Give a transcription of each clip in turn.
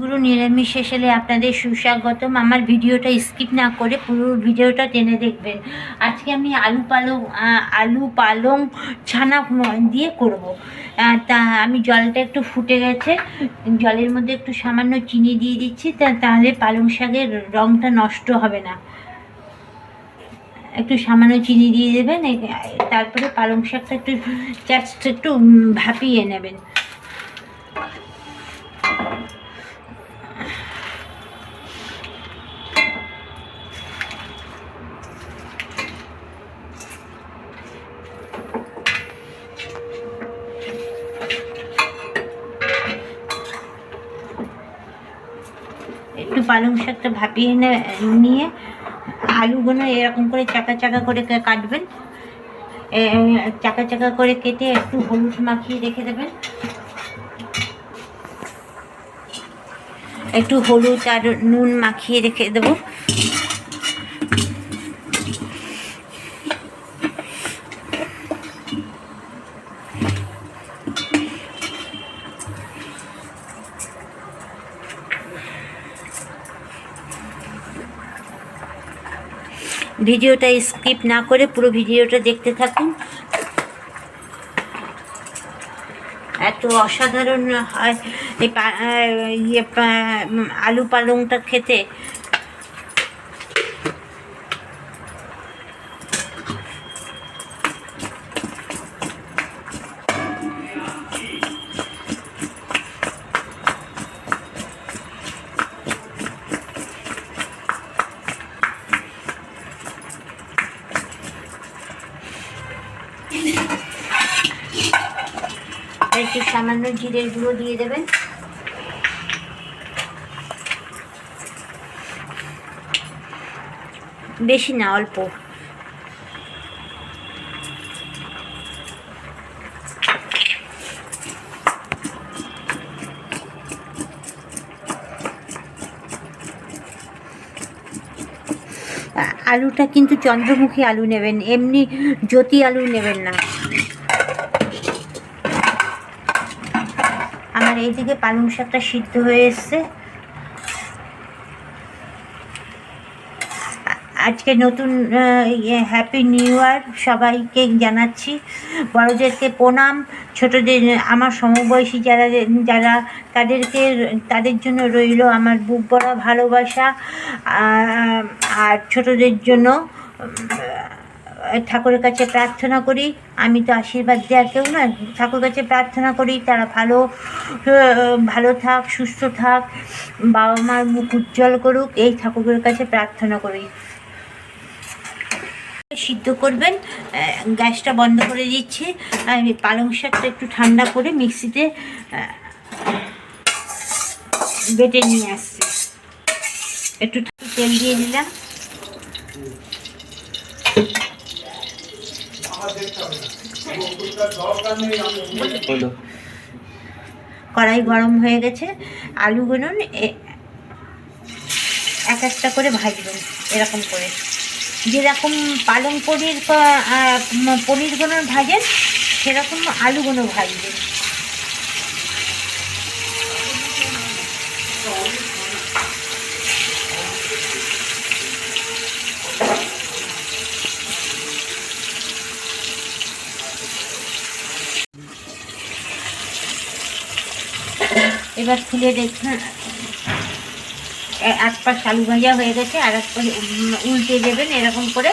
গুরু নিরামিষ শেষে আপনাদের সুস্বাগতম। আমার ভিডিওটা স্কিপ না করে পুরো ভিডিওটা টেনে দেখবেন। আজকে আমি আলু পালং ছানা দিয়ে করব। তা আমি জলটা একটু ফুটে গেছে, জলের মধ্যে একটু সামান্য চিনি দিয়ে দিচ্ছি, তাহলে পালং শাকের রঙটা নষ্ট হবে না। একটু সামান্য চিনি দিয়ে দেবেন, তারপরে পালং শাকটা একটু ভাপিয়ে নেবেন। একটু পালং শাকটা ভাপিয়ে নিয়ে আলুগুলো এরকম করে চাকা চাকা করে কাটবেন। চাকা চাকা করে কেটে একটু হলুদ মাখিয়ে রেখে দেবেন। একটু হলুদ আর নুন মাখিয়ে রেখে দেবো। ভিডিওটা স্কিপ না করে পুরো ভিডিওটা দেখতে থাকুন। এত অসাধারণ হয় এই আলু পালংটা খেতে। একটু সামান্য জিরের গুঁড়ো দিয়ে দেবেন। বেশি না, অল্প। আলুটা কিন্তু চন্দ্রমুখী আলু নেবেন, এমনি জ্যোতি আলু নেবেন না। আমার এইদিকে পালং শাকটা সিদ্ধ হয়ে এসছে। আজকে নতুন হ্যাপি নিউ ইয়ার সবাইকে জানাচ্ছি। বড়দেরকে প্রণাম, ছোটদের আমার সমবয়সী যারা তাদের জন্য রইল আমার বুক ভরা ভালোবাসা। আর ছোটদের জন্য ঠাকুরের কাছে প্রার্থনা করি, আমি তো আশীর্বাদ দেওয়ার কেউ না, ঠাকুরের কাছে প্রার্থনা করি তারা ভালো থাক, সুস্থ থাক, বাবা মার মুখ উজ্জ্বল করুক, এই ঠাকুরের কাছে প্রার্থনা করি। সিদ্ধ করবেন। গ্যাসটা বন্ধ করে দিচ্ছি। আমি পালং শাকটা একটু ঠান্ডা করে মিক্সিতে বেটে নিয়ে আসছি। একটু তেল দিয়ে দিলাম। কড়াই গরম হয়ে গেছে। আলুগুলো এক একটা করে ভাজবেন এরকম করে, যেরকম পালং পনিরগুলো ভাজেন সেরকম আলুগুলো ভাজবেন। এবার খুলে দেখুন, এক পাশ আলু ভাজা হয়ে গেছে, আর এক পাশ উল্টে দেবেন এরকম করে।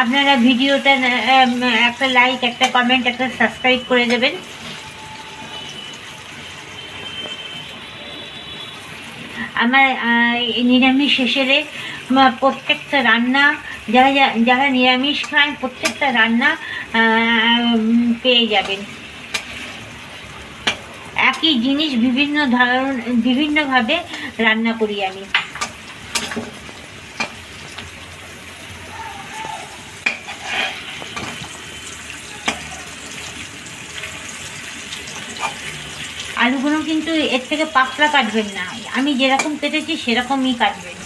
আপনারা ভিডিওটা একটা লাইক, একটা কমেন্ট, একটা সাবস্ক্রাইব করে দেবেন। আমার নিরামিষ শেষে প্রত্যেকটা রান্না, যারা নিরামিষ খান প্রত্যেকটা রান্না পেয়ে যাবেন। একই জিনিস বিভিন্নভাবে রান্না করি আমি। আলুগুলো কিন্তু এর থেকে পাতলা কাটবেন না, আমি যেরকম কেটেছি সেরকমই কাটবেন।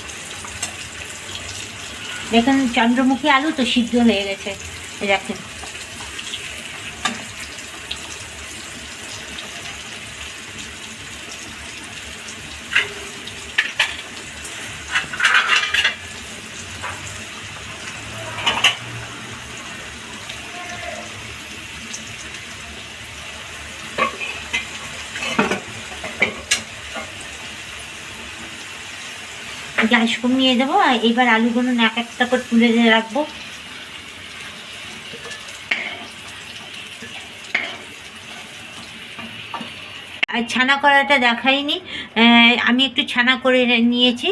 দেখুন চন্দ্রমুখী আলু তো সিদ্ধ হয়ে গেছে, দেখুন। গ্যাস কমিয়ে দেবো, আর এবার আলুগুলো এক একটা করে তুলে রাখবো। আর ছানা করাটা দেখাইনি, আমি একটু ছানা করে নিয়েছি।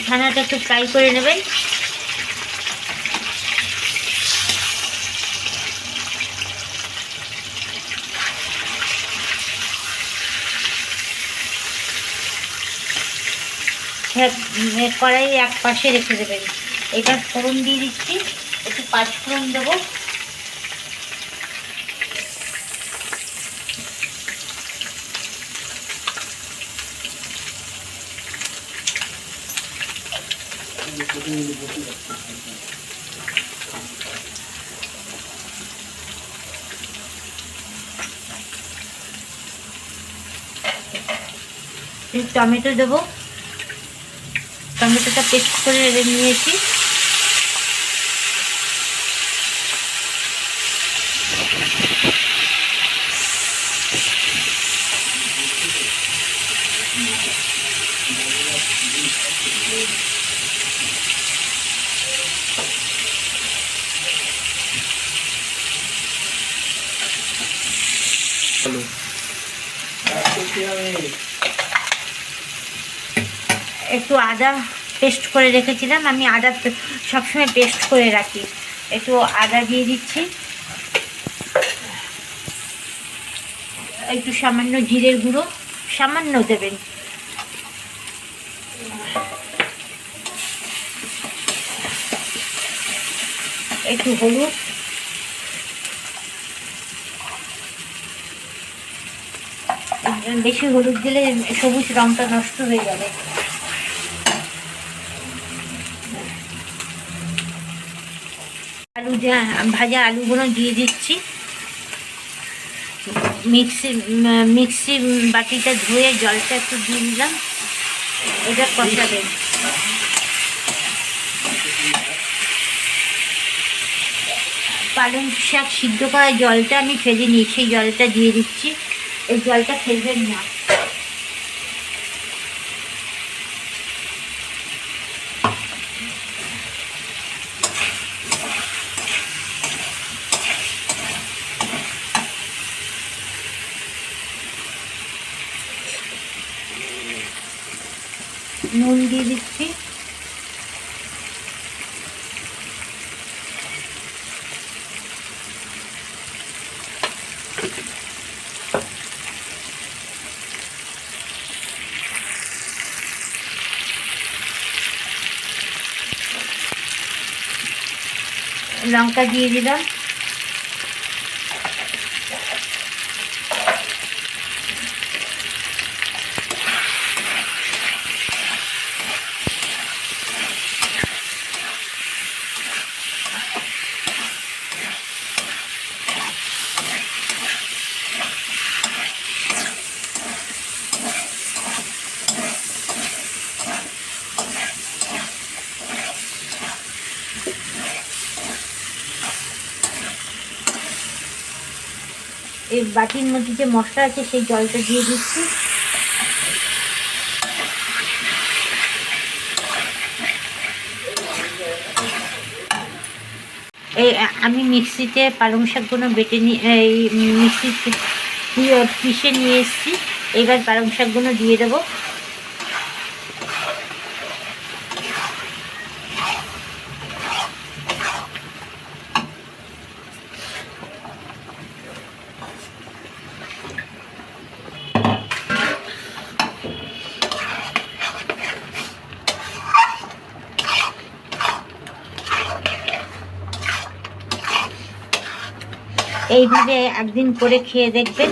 ছানাটা একটু ফ্রাই করে নেবেন। কড়াই এক পাশে রেখে দেবেন। এবার ফোড়ন দিয়ে দিচ্ছি, একটু পাঁচফোড়ন দেবো। টমেটো দেবো, টমেটোটা পেস্ট করে নিয়েছি। একটু আদা পেস্ট করে রেখেছিলাম, আমি আদা সবসময় পেস্ট করে রাখি। একটু আদা দিয়ে দিচ্ছি, একটু সামান্য জিরের গুঁড়ো সামান্য দেবেন, একটু হলুদ, বেশি হলুদ দিলে সবুজ রঙটা নষ্ট হয়ে যাবে। ভাজা আলুগুলো দিয়ে দিচ্ছি। মিক্সি বাটিটা ধুয়ে জলটা একটু দিয়ে দিলাম, এটা কষাবেন। পালং শাক সিদ্ধ করা জলটা আমি ফেলে নিই, সেই জলটা দিয়ে দিচ্ছি। এই জলটা ফেলবেন না। নুন দিয়ে দিচ্ছি, লঙ্কা দিয়ে দিলাম, এই বাটির মধ্যে যে মশলা আছে সেই জলটা দিয়ে দিচ্ছি। এই আমি মিক্সিতে পালং শাকগুলো বেটে নিয়ে এই মিক্সিতে পিষে নিয়ে এসেছি। এবার পালং শাকগুলো দিয়ে দেবো। এইভাবে একদিন করে খেয়ে দেখবেন।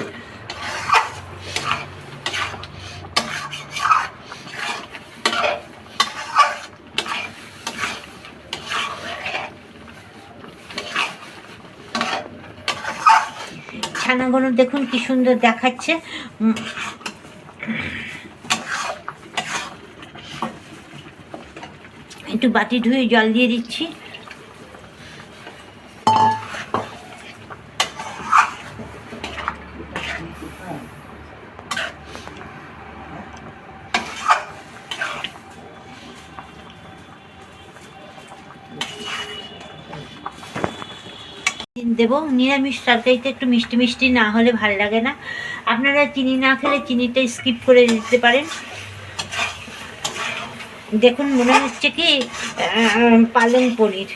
ছানাগুলো দেখুন কি সুন্দর দেখাচ্ছে। একটু বাটি ধুয়ে জল দিয়ে দিচ্ছি। দেবো। নিরামিষ তরকারিতে একটু মিষ্টি মিষ্টি না হলে ভালো লাগে না। আপনারা চিনি না খেলে চিনিটা স্কিপ করে দিতে পারেন। দেখুন মনে হচ্ছে কি পালং পনির,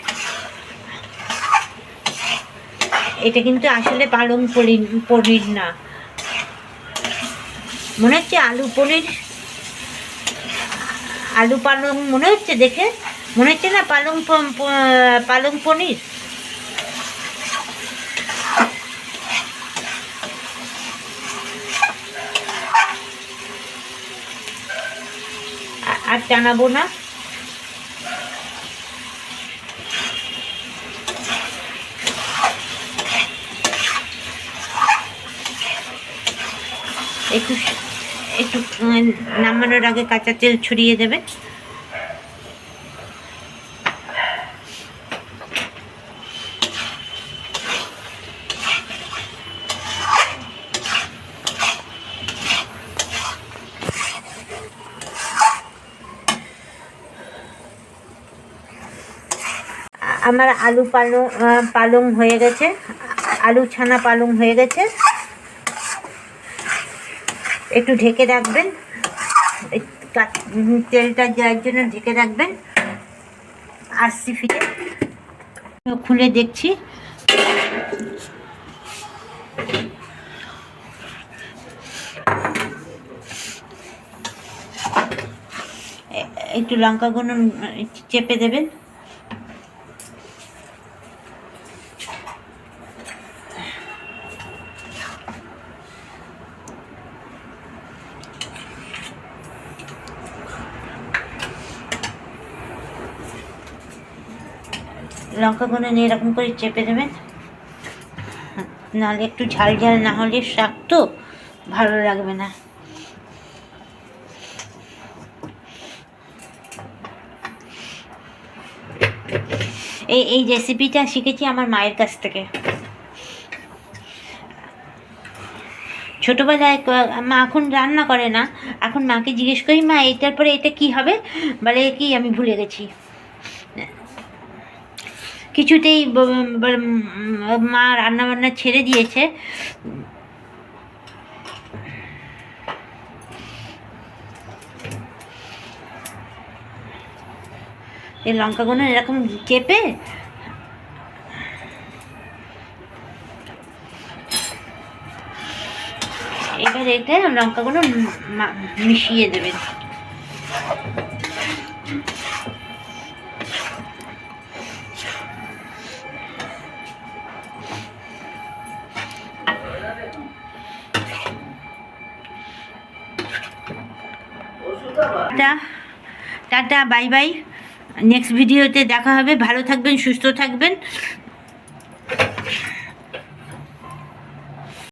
এটা কিন্তু আসলে পালং পনির না, মনে হচ্ছে আলু পনির, আলু পালং মনে হচ্ছে, দেখে মনে হচ্ছে না পালং পনির। আর টানাবো না। একটু একটু নামানোর আগে কাঁচা তেল ছড়িয়ে দেবেন। আমার আলু পালং হয়ে গেছে, আলু ছানা পালং হয়ে গেছে। একটু ঢেকে রাখবেন, তেলটা যাওয়ার জন্য ঢেকে রাখবেন। আসছি ফিরে, খুলে দেখছি। একটু লঙ্কা গুঁড়ো চেপে দেবেন। লঙ্কা গুঁড়ো নিয়ে এরকম করে চেপে দেবেন, নাহলে একটু ঝাল ঝাল না হলে শাক তো ভালো লাগবে না। এই রেসিপিটা শিখেছি আমার মায়ের কাছ থেকে। ছোটোবেলায় মা এখন রান্না করে না, এখন মাকে জিজ্ঞেস করি মা এটার পরে এটা কি হবে, বলে কি আমি ভুলে গেছি। কিছুতেই মা রান্নাবান্না ছেড়ে দিয়েছে। এই লঙ্কাগুলো এরকম চেপে এবার এটা লঙ্কাগুলো মিশিয়ে দেবেন। টাটা বাই বাই, নেক্সট ভিডিওতে দেখা হবে। ভালো থাকবেন, সুস্থ থাকবেন।